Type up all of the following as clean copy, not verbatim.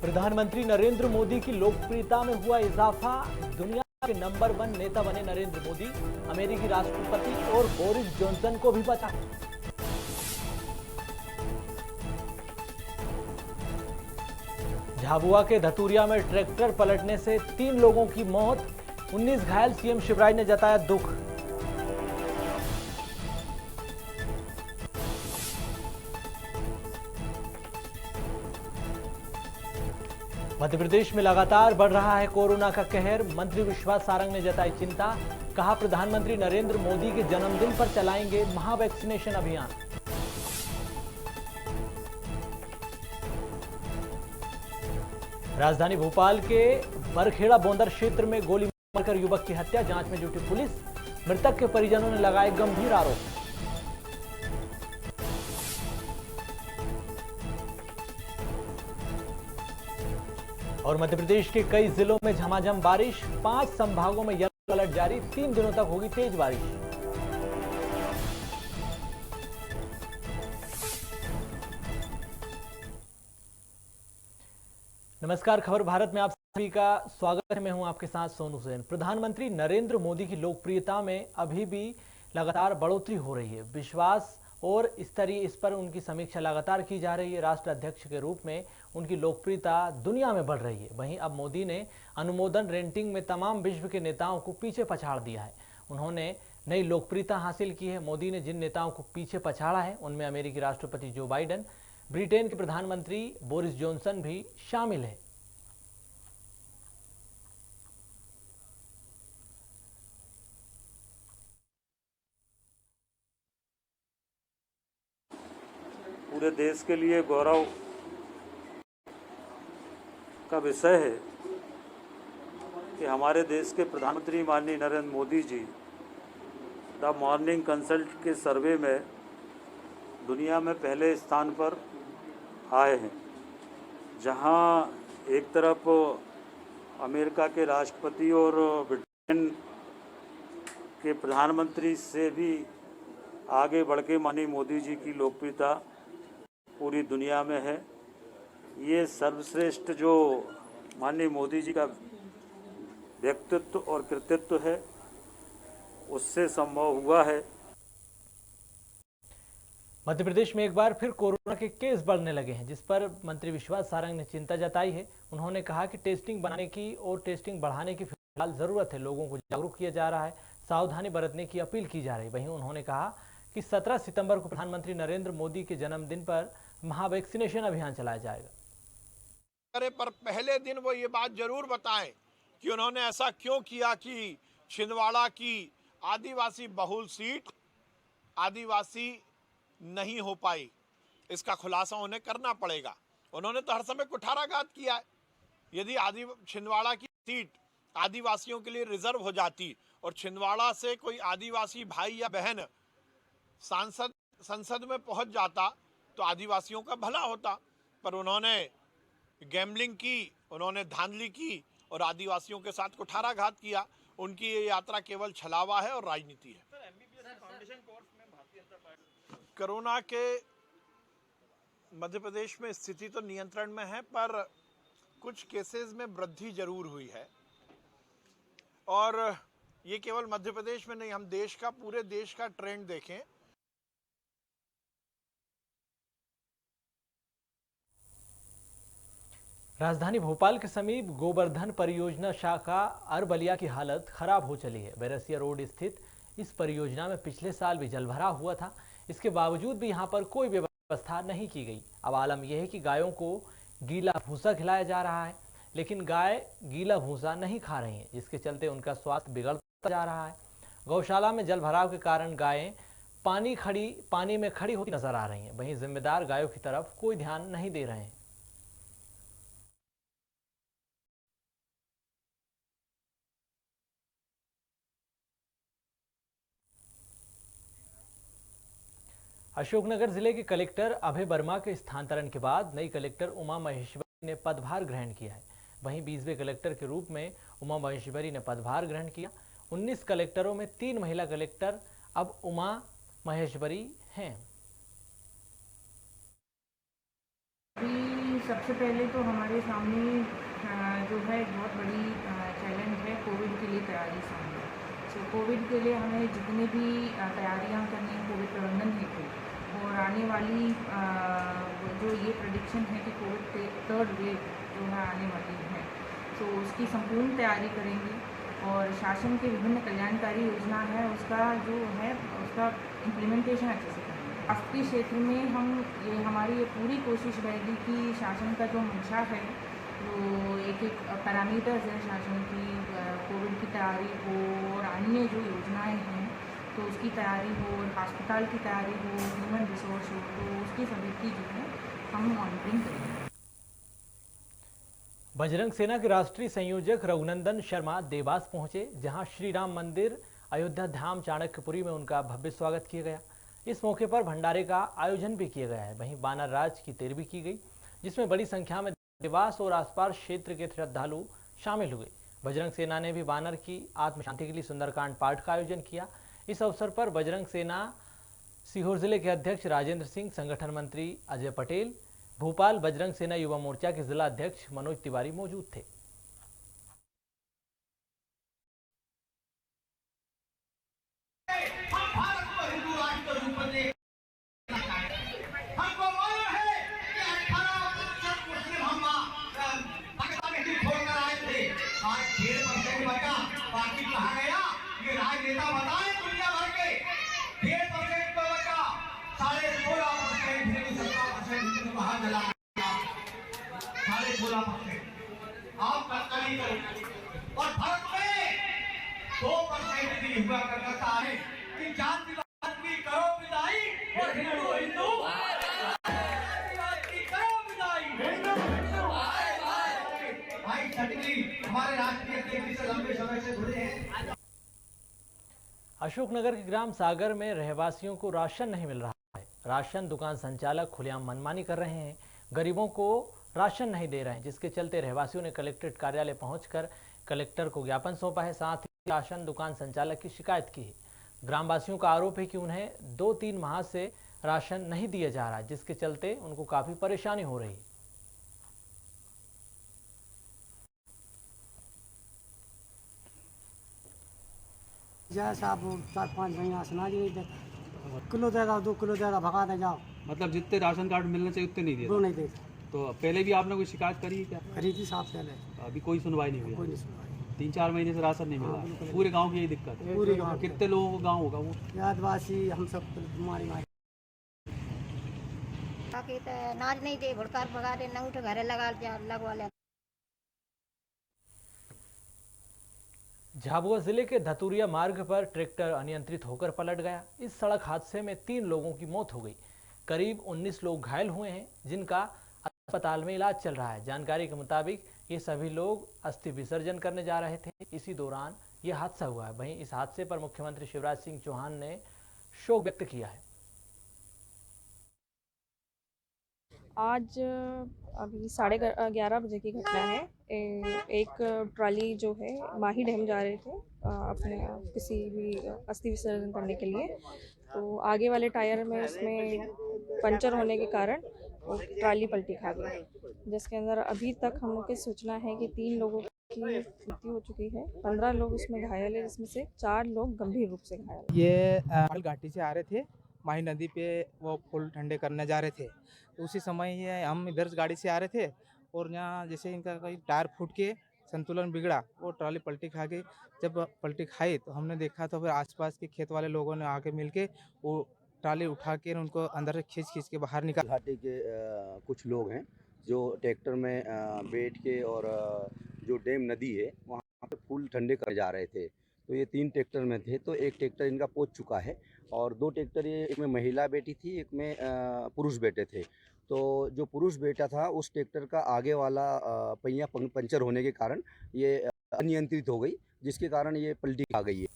प्रधानमंत्री नरेंद्र मोदी की लोकप्रियता में हुआ इजाफा। दुनिया के नंबर 1 नेता बने नरेंद्र मोदी। अमेरिकी राष्ट्रपति और बोरिस जॉनसन को भी बचा। झाबुआ के धतूरिया में ट्रैक्टर पलटने से 3 लोगों की मौत, 19 घायल। सीएम शिवराज ने जताया दुख। मध्य प्रदेश में लगातार बढ़ रहा है कोरोना का कहर। मंत्री विश्वास सारंग ने जताई चिंता। कहा, प्रधानमंत्री नरेंद्र मोदी के जन्मदिन पर चलाएंगे महावैक्सीनेशन अभियान। राजधानी भोपाल के बरखेड़ा बोंदर क्षेत्र में गोली मारकर युवक की हत्या, जांच में जुटी पुलिस। मृतक के परिजनों ने लगाए गंभीर आरोप। और मध्य प्रदेश के कई जिलों में झमाझम बारिश। 5 संभागों में येलो अलर्ट जारी। 3 दिनों तक होगी तेज बारिश। नमस्कार, खबर भारत में आप सभी का स्वागत है। मैं हूं आपके साथ सोनू सेन। प्रधानमंत्री नरेंद्र मोदी की लोकप्रियता में अभी भी लगातार बढ़ोतरी हो रही है। विश्वास और इस पर उनकी समीक्षा लगातार की जा रही है। राष्ट्र अध्यक्ष के रूप में उनकी लोकप्रियता दुनिया में बढ़ रही है। वहीं अब मोदी ने अनुमोदन रेटिंग में तमाम विश्व के नेताओं को पीछे पछाड़ दिया है। उन्होंने नई लोकप्रियता हासिल की है। मोदी ने जिन नेताओं को पीछे पछाड़ा है उनमें अमेरिकी राष्ट्रपति जो बाइडेन, ब्रिटेन के प्रधानमंत्री बोरिस जॉनसन भी शामिल है। पूरे देश के लिए गौरव का विषय है कि हमारे देश के प्रधानमंत्री माननीय Narendra Modi ji the morning consult के सर्वे में दुनिया में पहले स्थान पर आए हैं, जहां एक तरफ अमेरिका के राष्ट्रपति और ब्रिटेन के प्रधानमंत्री से भी आगे बढ़ के माननीय मोदी जी की लोकप्रियता पूरी दुनिया में है। ये सर्वश्रेष्ठ जो माननीय मोदी जी का व्यक्तित्व और कृतित्व है, उससे संभव हुआ है। मध्य प्रदेश में एक बार फिर कोरोना के केस बढ़ने लगे हैं, जिस पर मंत्री विश्वास सारंग ने चिंता जताई है। उन्होंने कहा कि टेस्टिंग बनाने की और टेस्टिंग बढ़ाने की फिलहाल जरूरत है। लोगों को जागरूक किया जा रहा है, सावधानी बरतने की अपील की जा रही है। वहीं उन्होंने कहा कि 17 सितंबर को प्रधानमंत्री नरेंद्र मोदी के जन्मदिन पर महावैक्सीनेशन अभियान चलाया जाएगा। पर पहले दिन वो ये बात जरूर बताएं कि उन्होंने ऐसा क्यों किया कि छिंदवाड़ा की आदिवासी बहुल सीट आदिवासी नहीं हो पाई। इसका खुलासा उन्हें करना पड़ेगा। उन्होंने तो हर समय कुठाराघात किया है। यदि छिंदवाड़ा की सीट आदिवासियों के लिए रिजर्व हो जाती और छिंदवाड़ा से कोई आदिवासी भाई या बहन संसद में पहुंच जाता तो आदिवासियों का भला होता। पर उन्होंने गैम्बलिंग की, उन्होंने धांधली की और आदिवासियों के साथ कुठाराघात किया। उनकी ये यात्रा केवल छलावा है और राजनीति है। कोरोना के मध्य प्रदेश में स्थिति तो नियंत्रण में है, पर कुछ केसेस में वृद्धि जरूर हुई है। और ये केवल मध्य प्रदेश में नहीं, हम पूरे देश का ट्रेंड देखें। राजधानी भोपाल के समीप गोवर्धन परियोजना शाखा अरबलिया की हालत खराब हो चली है। बैरसिया रोड स्थित इस परियोजना में पिछले साल भी जलभराव हुआ था। इसके बावजूद भी यहां पर कोई व्यवस्था नहीं की गई। अब आलम यह है कि गायों को गीला भूसा खिलाया जा रहा है, लेकिन गाय गीला भूसा नहीं खा रही हैं, जिसके चलते उनका स्वास्थ्य बिगड़ता जा रहा है। गौशाला में जलभराव के कारण गायें पानी में खड़ी होती नजर आ रही हैं। वहीं जिम्मेदार गायों की तरफ कोई ध्यान नहीं दे रहे हैं। अशोकनगर जिले के कलेक्टर अभय वर्मा के स्थानांतरण के बाद नई कलेक्टर उमा महेश्वरी ने पदभार ग्रहण किया है। वहीं 20वें कलेक्टर के रूप में उमा महेश्वरी ने पदभार ग्रहण किया। 19 कलेक्टरों में 3 महिला कलेक्टर अब उमा महेश्वरी हैं। सबसे पहले तो हमारे सामने जो है एक बहुत बड़ी चैलेंज है कोविड के लिए तैयारी सामने। सो कोविड के लिए हमें जितने भी तैयारियां करनी हैं कोविड प्रबंधन हेतु, और आने वाली जो ये प्रेडिक्शन है कि कोविड थर्ड वेव जो है आने वाली है, तो उसकी संपूर्ण तैयारी करेंगे। और शासन के विभिन्न कल्याणकारी योजना है उसका जो है उसका इम्प्लीमेंटेशन अच्छे से करेंगे। स्वास्थ्य क्षेत्र में हमारी ये पूरी कोशिश रहेगी कि शासन का जो मंशा है वो एक पैरामीटर्स है शासन की, कोविड की तैयारी हो और अन्य जो योजनाएं हैं तो उसकी तैयारी हो, और अस्पताल की तैयारी हो, ह्यूमन रिसोर्स हो, तो उसकी सभी की जो है हम मॉनिटरिंग करेंगे। बजरंग सेना के राष्ट्रीय संयोजक रघुनंदन शर्मा देवास पहुंचे, जहां श्री राम मंदिर अयोध्या धाम चाणक्यपुरी में उनका भव्य स्वागत किया गया। इस मौके पर भंडारे का आयोजन भी किया गया है। वहीं बानर राज की तेरवी की गई, जिसमें बड़ी संख्या में देवास और आसपास क्षेत्र के श्रद्धालु शामिल हुए। बजरंग सेना ने भी बानर की आत्म शांति के लिए सुंदरकांड पाठ का आयोजन किया। इस अवसर पर बजरंग सेना सीहोर जिले के अध्यक्ष राजेंद्र सिंह, संगठन मंत्री अजय पटेल, भोपाल बजरंग सेना युवा मोर्चा के जिला अध्यक्ष मनोज तिवारी मौजूद थे। आप कहीं और भारत में 2% भी हुआ करता है कि जात विवाद की करो विदाई और हिंदू हिंदू की करो विदाई। भाई छटरी हमारे राष्ट्रीय अध्यक्ष से लंबे समय से जुड़े हैं। अशोकनगर के ग्राम सागर में रहवासियों को राशन नहीं मिल रहा है। राशन दुकान संचालक खुलेआम मनमानी कर रहे हैं, गरीबों को राशन नहीं दे रहे हैं, जिसके चलते रहवासियों ने कलेक्ट्रेट कार्यालय पहुंचकर कलेक्टर को ज्ञापन सौंपा है। साथ ही राशन दुकान संचालक की शिकायत की है। ग्रामवासियों का आरोप है कि उन्हें 2-3 माह से राशन नहीं दिया जा रहा है, जिसके चलते उनको काफी परेशानी हो रही है। जैसा आप 4-5 महीना सुना जी किलो देगा 2 किलो देगा भगा दे जाओ। मतलब जितने राशन कार्ड मिलने चाहिए उतने नहीं दिए? वो नहीं देता। तो पहले भी आपने कोई शिकायत करी है क्या? करी थी साहब पहले, अभी कोई सुनवाई नहीं हुई? कोई नहीं सुनवाई। 3-4 महीने से राशन नहीं मिला। पूरे गांव की यही दिक्कत है? पूरे गांव। कितने लोगों का गांव होगा वो? आदिवासी हम सब बीमारी बाकी तो नाज नहीं दे भुड़कार भगा दे न उठ घरे लगवा ले। झाबुआ जिले के धतुरिया मार्ग पर ट्रैक्टर अनियंत्रित होकर पलट गया। इस सड़क हादसे में 3 लोगों की मौत हो गई। करीब 19 लोग घायल हुए हैं, जिनका अस्पताल में इलाज चल रहा है। जानकारी के मुताबिक ये सभी लोग अस्थि विसर्जन करने जा रहे थे, इसी दौरान यह हादसा हुआ है। वहीं इस हादसे पर मुख्यमंत्री शिवराज सिंह चौहान ने शोक व्यक्त किया है। आज अभी 11:30 बजे की घटना है। एक ट्राली जो है माही डैम जा रहे थे अपने किसी भी अस्थि विसर्जन करने के लिए, तो आगे वाले टायर में उसमें पंचर होने के कारण वो ट्राली पलटी खा गई, जिसके अंदर अभी तक हम लोग की सूचना है कि 3 लोगों की मृत्यु हो चुकी है, 15 लोग उसमें घायल है, जिसमें से 4 लोग गंभीर रूप से घायल। ये घाटी से आ रहे थे, माही नदी पे वो फूल ठंडे करने जा रहे थे, तो उसी समय ये हम इधर गाड़ी से आ रहे थे और यहाँ जैसे इनका कोई टायर फूट के संतुलन बिगड़ा, वो ट्रॉली पलटी खा गई। जब पलटी खाई तो हमने देखा तो फिर आसपास के खेत वाले लोगों ने आके मिलके वो ट्रॉली उठा के उनको अंदर से खींच के बाहर निकाल। घाटी के कुछ लोग हैं जो ट्रैक्टर में बैठ के और जो डैम नदी है वहाँ पे फूल ठंडे कर जा रहे थे। तो ये 3 ट्रैक्टर में थे, तो एक ट्रैक्टर इनका पहुँच चुका है और 2 ट्रैक्टर ये एक में महिला बेटी थी, एक में पुरुष बेटे थे। तो जो पुरुष बेटा था उस ट्रैक्टर का आगे वाला पहिया पंचर होने के कारण ये अनियंत्रित हो गई, जिसके कारण ये पलटी खा गई है।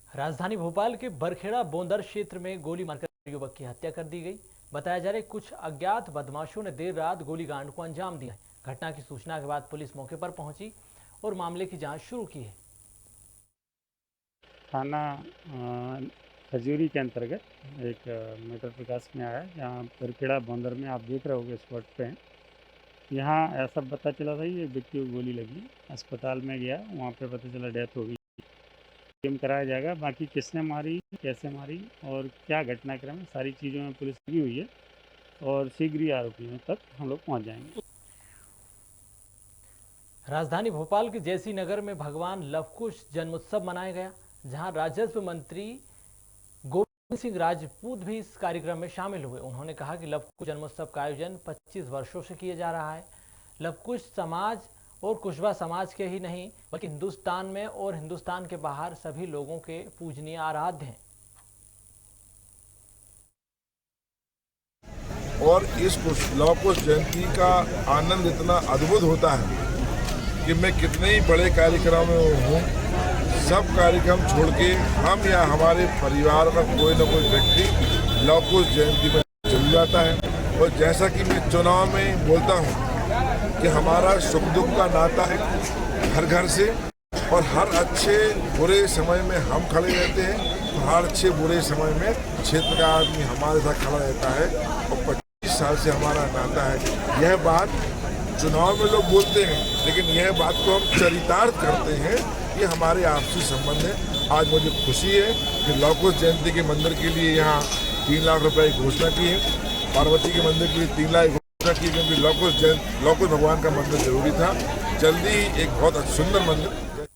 राजधानी भोपाल के बरखेड़ा बोंदर क्षेत्र में गोली मारकर युवक की हत्या कर दी गई। बताया जा रहा है कुछ अज्ञात बदमाशों ने देर रात गोलीकांड को अंजाम दिया। घटना की सूचना के बाद पुलिस मौके पर पहुंची और मामले की जांच शुरू की है। थाना खजूरी के अंतर्गत एक मैटर प्रकाश में आया, जहाँ बरखेड़ा बंदर में आप देख रहे होगे स्पॉट पे हैं। यहाँ ऐसा पता चला था ये व्यक्ति को गोली लगी, अस्पताल में गया, वहाँ पे पता चला डेथ हो गई। क्लेम कराया जाएगा, बाकी किसने मारी, कैसे मारी और क्या घटनाक्रम है, सारी चीज़ों में पुलिस लगी हुई है और शीघ्र ही आरोपियों तक हम लोग पहुँच जाएंगे। राजधानी भोपाल के जयसी नगर में भगवान लवकुश जन्मोत्सव मनाया गया, जहां राजस्व मंत्री गोविंद सिंह राजपूत भी इस कार्यक्रम में शामिल हुए। उन्होंने कहा कि लवकुश जन्मोत्सव का आयोजन 25 वर्षों से किया जा रहा है। लवकुश समाज और कुशवा समाज के ही नहीं बल्कि हिंदुस्तान में और हिंदुस्तान के बाहर सभी लोगों के पूजनीय आराध्य हैं। और इस लवकुश जयंती का आनंद इतना अद्भुत होता है कि मैं कितने ही बड़े कार्यक्रम में हूँ, सब कार्यक्रम छोड़ के हम या हमारे परिवार का कोई न कोई व्यक्ति लवकुश जयंती में चल जाता है। और जैसा कि मैं चुनाव में बोलता हूँ कि हमारा सुख दुख का नाता है हर घर से, और हर अच्छे बुरे समय में हम खड़े रहते हैं, तो हर अच्छे बुरे समय में क्षेत्र का आदमी हमारे साथ खड़ा रहता है। और 25 साल से हमारा नाता है। यह बात चुनाव में लोग बोलते हैं, लेकिन यह बात को हम चरितार्थ करते हैं, ये हमारे आपसी संबंध है। आज मुझे खुशी है कि लवकुश जयंती के मंदिर के लिए यहाँ 3 लाख रुपए की घोषणा की है, पार्वती के मंदिर के लिए 3 लाख घोषणा की, क्योंकि लवकुश भगवान का मंदिर जरूरी था। जल्दी ही एक बहुत सुंदर मंदिर।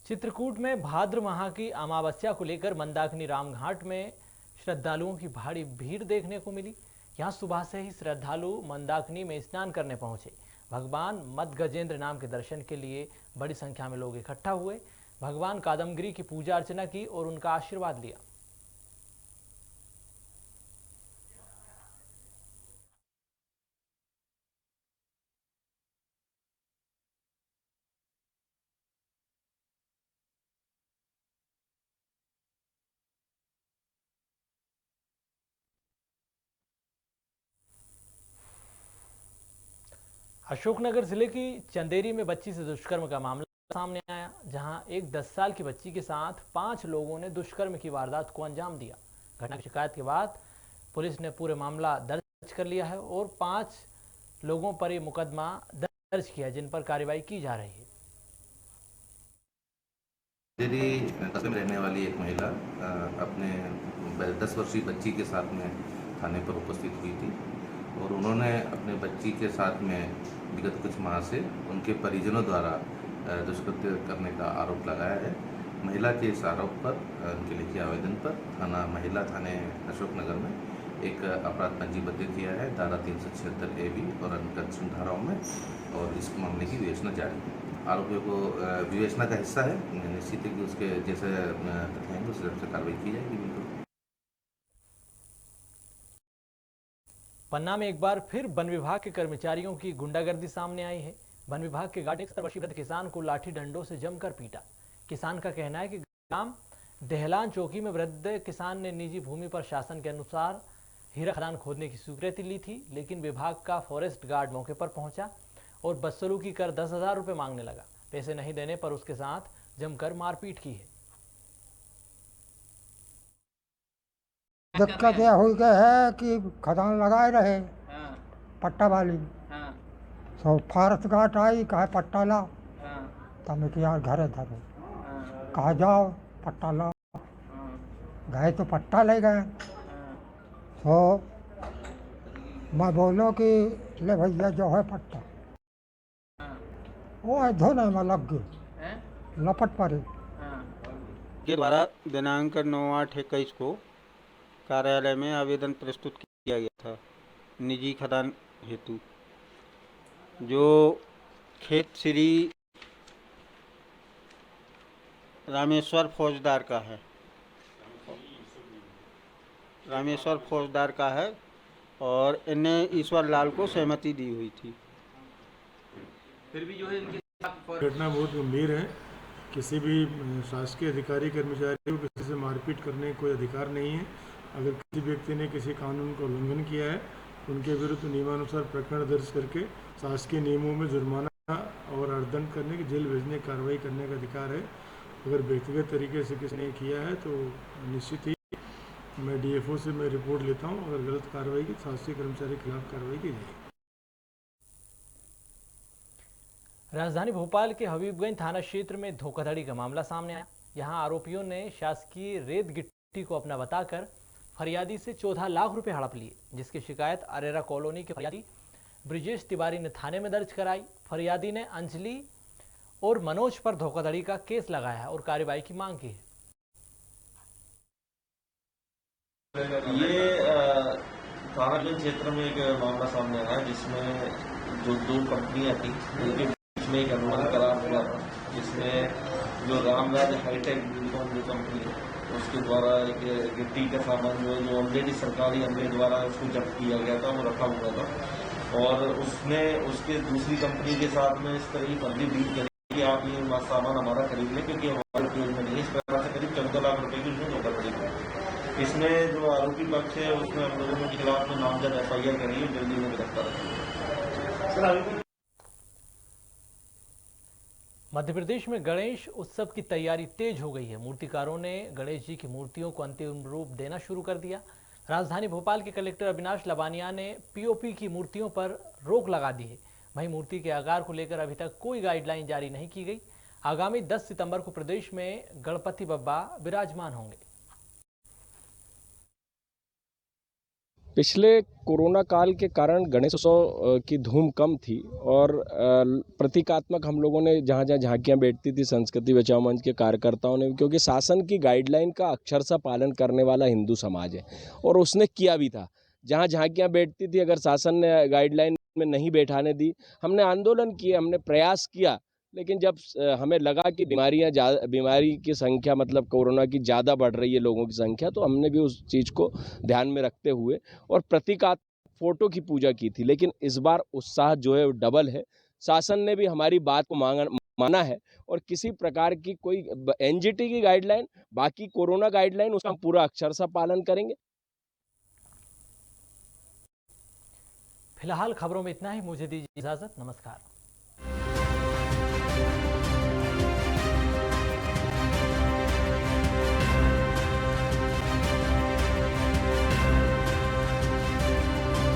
चित्रकूट में भाद्र माह की अमावस्या को लेकर मंदाकिनी रामघाट में श्रद्धालुओं की भारी भीड़ देखने को मिली। यहाँ सुबह से ही श्रद्धालु मंदाकिनी में स्नान करने पहुंचे। भगवान मदगजेंद्र नाम के दर्शन के लिए बड़ी संख्या में लोग इकट्ठा हुए। भगवान कादमगिरी की पूजा अर्चना की और उनका आशीर्वाद लिया। अशोकनगर जिले की चंदेरी में बच्ची से दुष्कर्म का मामला सामने आया, जहां एक 10 साल की बच्ची के साथ 5 लोगों ने दुष्कर्म की वारदात को अंजाम दिया। घटना की शिकायत के बाद पुलिस ने पूरे मामला दर्ज कर लिया है और 5 लोगों पर ये मुकदमा दर्ज किया, जिन पर कार्रवाई की जा रही है। चंदेरी कस्बे में रहने वाली एक महिला अपने 10 वर्षीय बच्ची के साथ में थाने पर उपस्थित हुई थी और उन्होंने अपने बच्ची के साथ में विगत कुछ माह से उनके परिजनों द्वारा दुष्कृत्य करने का आरोप लगाया है। महिला के इस आरोप पर उनके लिखित आवेदन पर महिला थाने अशोकनगर में एक अपराध पंजीबद्ध किया है, धारा 376 AB और अन्य धाराओं में, और इस मामले की विवेचना जारी है। आरोपियों को विवेचना का हिस्सा है, निश्चित है कि उसके जैसे तथ्य हैं उस हिसाब से कार्रवाई की जाएगी। पन्ना में एक बार फिर वन विभाग के कर्मचारियों की गुंडागर्दी सामने आई है। वन विभाग के गार्ड 70 वर्षीय वृद्ध किसान को लाठी डंडों से जमकर पीटा। किसान का कहना है कि ग्राम दहलान चौकी में वृद्ध किसान ने निजी भूमि पर शासन के अनुसार हीरा खदान खोदने की स्वीकृति ली थी, लेकिन विभाग का फॉरेस्ट गार्ड मौके पर पहुंचा और बदसलूकी कर 10,000 रुपये मांगने लगा। पैसे नहीं देने पर उसके साथ जमकर मारपीट की है। दिक्कत यह हो गई है कि खदान लगाए रहे पट्टा वाली, तो फॉरेस्ट गार्ड आई, कहा पट्टा ला, तब मैं यार घरे धरो, कहा जाओ पट्टा ला, गए तो पट्टा ले गए। तो मैं बोलो कि ले भैया जो है पट्टा, वो धोने में लग गई, लपट पड़ी। के द्वारा दिनांक 9/8/21 को कार्यालय में आवेदन प्रस्तुत किया गया था निजी खदान हेतु, जो खेत श्री रामेश्वर फौजदार का है, रामेश्वर फौजदार का है, और इन्हें ईश्वर लाल को सहमति दी हुई थी। फिर भी जो है इनके घटना बहुत गंभीर है। किसी भी शासकीय अधिकारी कर्मचारी को किसी से मारपीट करने का कोई अधिकार नहीं है। अगर किसी व्यक्ति ने किसी कानून का उल्लंघन किया है, उनके विरुद्ध नियमानुसार प्रकरण दर्ज करके शासकीय नियमों में जुर्माना और अर्थदंड करने की जेल भेजने की कार्रवाई करने का अधिकार है। अगर व्यक्तिगत तरीके से किसी ने किया है तो निश्चित ही मैं डीएफओ से मैं रिपोर्ट लेता हूँ। अगर गलत कार्रवाई की शासकीय कर्मचारी के खिलाफ कार्रवाई की जाएगी। राजधानी भोपाल के हबीबगंज थाना क्षेत्र में धोखाधड़ी का मामला सामने आया। यहां आरोपियों ने शासकीय रेत गिट्टी को अपना बताकर फरियादी से 14 लाख रुपए हड़प लिए, जिसकी शिकायत अरेरा कॉलोनी के फरियादी ब्रिजेश तिवारी ने थाने में दर्ज कराई। फरियादी ने अंजलि और मनोज पर धोखाधड़ी का केस लगाया है और कार्रवाई की मांग की है। ये थानागंज क्षेत्र में एक मामला सामने आया जिसमें जो 2 कंपनियां थी उनके बीच में एक अनुबंध करार हुआ था, जिसमें जो रामराज हाईटेक बिल्डकॉन जो कंपनी है उसके द्वारा एक गिट्टी का सामान जो ऑलरेडी सरकारी अमले द्वारा उसको जब्त किया गया था, वो रखा हुआ था और उसने उसके दूसरी कंपनी के साथ में इस तरह की फर्जी डील करी कि आप ये सामान हमारा खरीद लें क्योंकि हमारे उपयोग में नहीं। इस प्रकार से करीब 14 लाख रुपए की उसने धोखाधड़ी की। इसमें जो आरोपी पक्ष है उसने हम लोगों के खिलाफ में नामजद FIR करी है, जल्दी में गिरफ्तार। मध्य प्रदेश में गणेश उत्सव की तैयारी तेज हो गई है। मूर्तिकारों ने गणेश जी की मूर्तियों को अंतिम रूप देना शुरू कर दिया। राजधानी भोपाल के कलेक्टर अविनाश लवानिया ने POP की मूर्तियों पर रोक लगा दी है। वहीं मूर्ति के आकार को लेकर अभी तक कोई गाइडलाइन जारी नहीं की गई। आगामी 10 सितंबर को प्रदेश में गणपति बप्पा विराजमान होंगे। पिछले कोरोना काल के कारण गणेशोत्सव की धूम कम थी और प्रतीकात्मक हम लोगों ने जहाँ जहाँ झांकियाँ बैठती थी संस्कृति बचाओ मंच के कार्यकर्ताओं ने, क्योंकि शासन की गाइडलाइन का अक्षरशः पालन करने वाला हिंदू समाज है और उसने किया भी था। जहाँ झांकियाँ बैठती थी अगर शासन ने गाइडलाइन में नहीं बैठाने दी, हमने आंदोलन किए, हमने प्रयास किया, लेकिन जब हमें लगा कि बीमारी की संख्या मतलब कोरोना की ज़्यादा बढ़ रही है लोगों की संख्या, तो हमने भी उस चीज़ को ध्यान में रखते हुए और प्रतीकात्मक फोटो की पूजा की थी। लेकिन इस बार उत्साह जो है वो डबल है। शासन ने भी हमारी बात को माना है और किसी प्रकार की कोई NGT की गाइडलाइन, बाकी कोरोना गाइडलाइन, उसका हम पूरा अक्षरशः पालन करेंगे। फिलहाल खबरों में इतना ही। मुझे दीजिए इजाजत। नमस्कार।